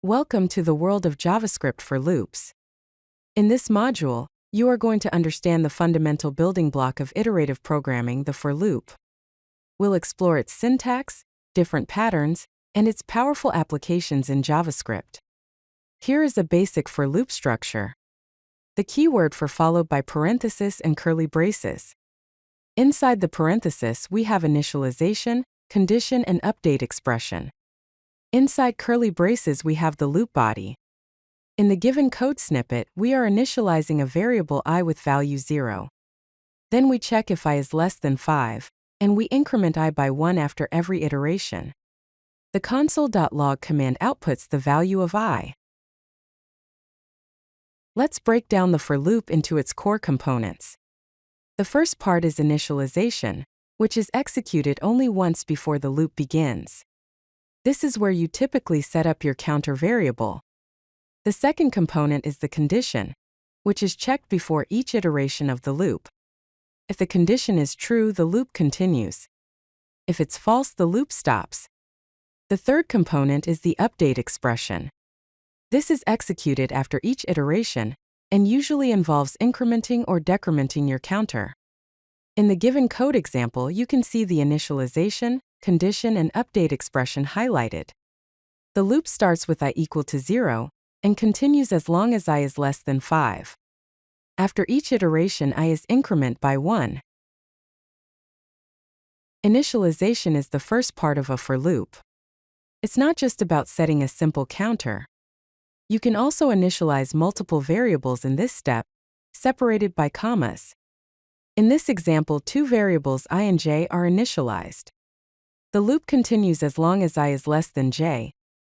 Welcome to the world of JavaScript for loops. In this module, you are going to understand the fundamental building block of iterative programming, the for loop. We'll explore its syntax, different patterns, and its powerful applications in JavaScript. Here is a basic for loop structure. The keyword for followed by parenthesis and curly braces. Inside the parenthesis, we have initialization, condition, and update expression. Inside curly braces, we have the loop body. In the given code snippet, we are initializing a variable I with value 0. Then we check if I is less than 5, and we increment I by 1 after every iteration. The console.log command outputs the value of I. Let's break down the for loop into its core components. The first part is initialization, which is executed only once before the loop begins. This is where you typically set up your counter variable. The second component is the condition, which is checked before each iteration of the loop. If the condition is true, the loop continues. If it's false, the loop stops. The third component is the update expression. This is executed after each iteration and usually involves incrementing or decrementing your counter. In the given code example, you can see the initialization, condition, and update expression highlighted. The loop starts with I equal to 0 and continues as long as I is less than 5. After each iteration, I is increment by 1. Initialization is the first part of a for loop. It's not just about setting a simple counter. You can also initialize multiple variables in this step, separated by commas. In this example, two variables I and j are initialized. The loop continues as long as I is less than j,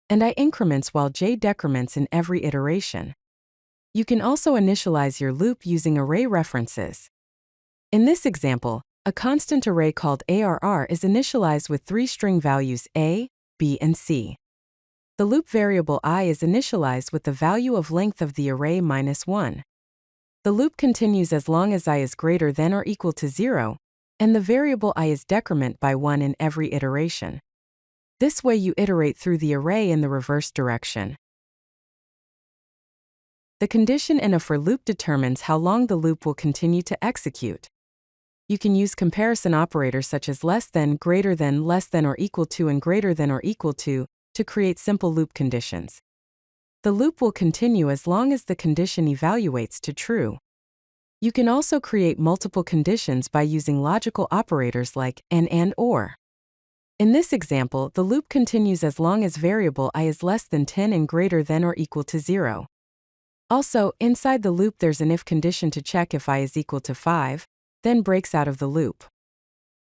and I increments while j decrements in every iteration. You can also initialize your loop using array references. In this example, a constant array called arr is initialized with three string values a, b, and c. The loop variable I is initialized with the value of length of the array -1. The loop continues as long as I is greater than or equal to 0, and the variable I is decrement by 1 in every iteration. This way you iterate through the array in the reverse direction. The condition in a for loop determines how long the loop will continue to execute. You can use comparison operators such as less than, greater than, less than or equal to, and greater than or equal to create simple loop conditions. The loop will continue as long as the condition evaluates to true. You can also create multiple conditions by using logical operators like and or. In this example, the loop continues as long as variable I is less than 10 and greater than or equal to 0. Also, inside the loop there's an if condition to check if I is equal to 5, then breaks out of the loop.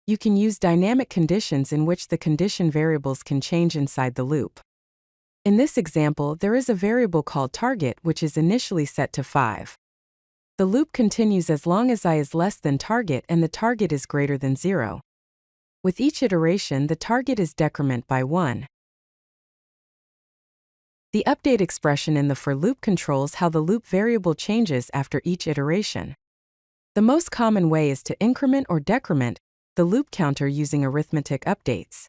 You can use dynamic conditions in which the condition variables can change inside the loop. In this example, there is a variable called target which is initially set to 5. The loop continues as long as I is less than target and the target is greater than 0. With each iteration, the target is decrement by 1. The update expression in the for loop controls how the loop variable changes after each iteration. The most common way is to increment or decrement the loop counter using arithmetic updates.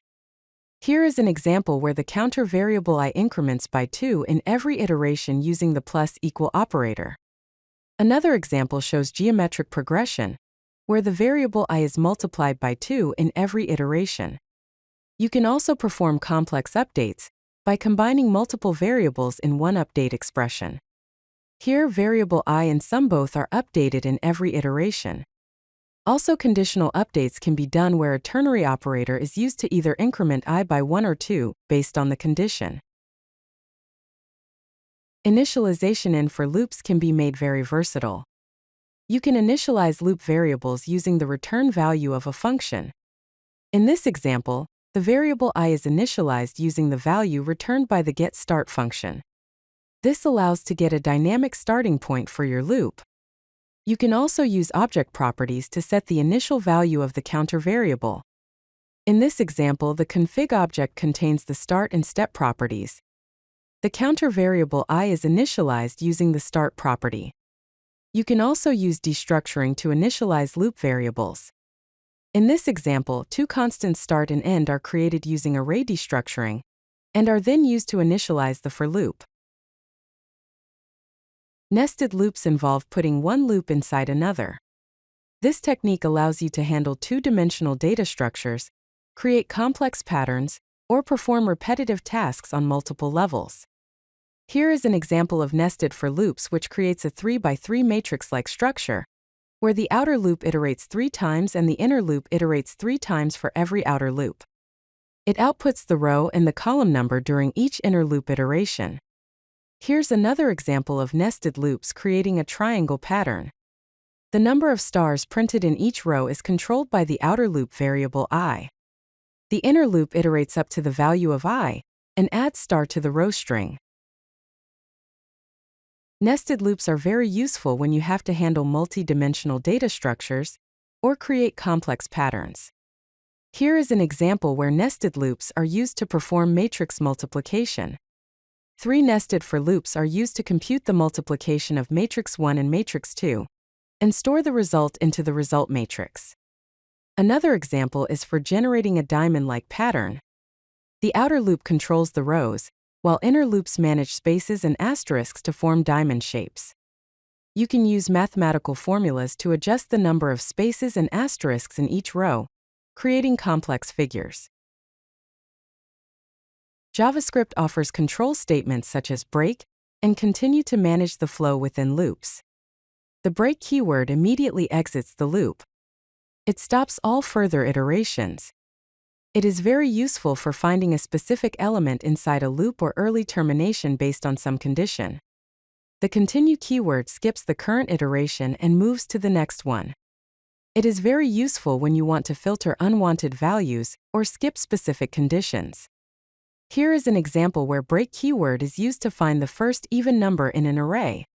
Here is an example where the counter variable I increments by 2 in every iteration using the plus equal operator. Another example shows geometric progression, where the variable I is multiplied by 2 in every iteration. You can also perform complex updates by combining multiple variables in one update expression. Here, variable I and sum both are updated in every iteration. Also, conditional updates can be done where a ternary operator is used to either increment I by 1 or 2, based on the condition. Initialization in for loops can be made very versatile. You can initialize loop variables using the return value of a function. In this example, the variable I is initialized using the value returned by the getStart function. This allows to get a dynamic starting point for your loop. You can also use object properties to set the initial value of the counter variable. In this example, the config object contains the start and step properties. The counter variable I is initialized using the start property. You can also use destructuring to initialize loop variables. In this example, two constants start and end are created using array destructuring, and are then used to initialize the for loop. Nested loops involve putting one loop inside another. This technique allows you to handle two-dimensional data structures, create complex patterns, or perform repetitive tasks on multiple levels. Here is an example of nested for loops which creates a 3x3 matrix-like structure, where the outer loop iterates 3 times and the inner loop iterates 3 times for every outer loop. It outputs the row and the column number during each inner loop iteration. Here's another example of nested loops creating a triangle pattern. The number of stars printed in each row is controlled by the outer loop variable I. The inner loop iterates up to the value of I and adds star to the row string. Nested loops are very useful when you have to handle multi-dimensional data structures or create complex patterns. Here is an example where nested loops are used to perform matrix multiplication. 3 nested for loops are used to compute the multiplication of matrix 1 and matrix 2, and store the result into the result matrix. Another example is for generating a diamond-like pattern. The outer loop controls the rows, while inner loops manage spaces and asterisks to form diamond shapes. You can use mathematical formulas to adjust the number of spaces and asterisks in each row, creating complex figures. JavaScript offers control statements such as break and continue to manage the flow within loops. The break keyword immediately exits the loop. It stops all further iterations. It is very useful for finding a specific element inside a loop or early termination based on some condition. The continue keyword skips the current iteration and moves to the next one. It is very useful when you want to filter unwanted values or skip specific conditions. Here is an example where break keyword is used to find the first even number in an array.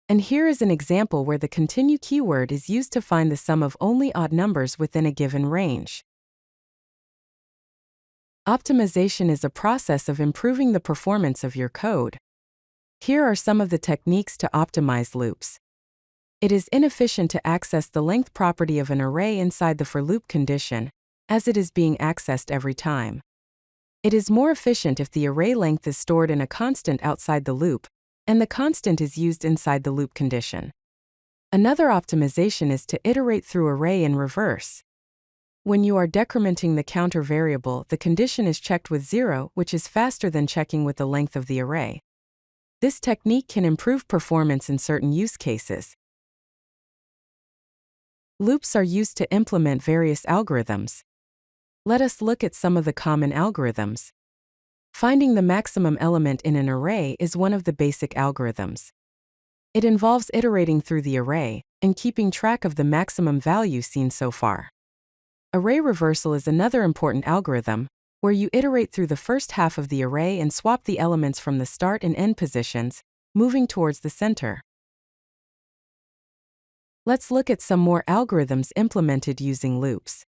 And here is an example where the continue keyword is used to find the sum of only odd numbers within a given range. Optimization is a process of improving the performance of your code. Here are some of the techniques to optimize loops. It is inefficient to access the length property of an array inside the for loop condition, as it is being accessed every time. It is more efficient if the array length is stored in a constant outside the loop, and the constant is used inside the loop condition. Another optimization is to iterate through array in reverse. When you are decrementing the counter variable, the condition is checked with 0, which is faster than checking with the length of the array. This technique can improve performance in certain use cases. Loops are used to implement various algorithms. Let us look at some of the common algorithms. Finding the maximum element in an array is one of the basic algorithms. It involves iterating through the array and keeping track of the maximum value seen so far. Array reversal is another important algorithm, where you iterate through the first half of the array and swap the elements from the start and end positions, moving towards the center. Let's look at some more algorithms implemented using loops.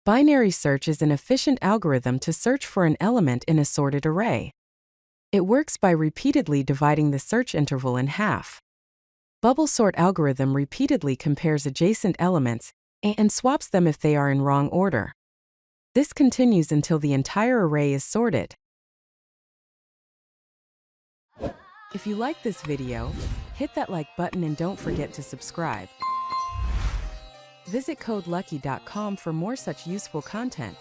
Binary search is an efficient algorithm to search for an element in a sorted array. It works by repeatedly dividing the search interval in half. Bubble sort algorithm repeatedly compares adjacent elements and swaps them if they are in wrong order. This continues until the entire array is sorted. If you like this video, hit that like button and don't forget to subscribe. Visit codelucky.com for more such useful content.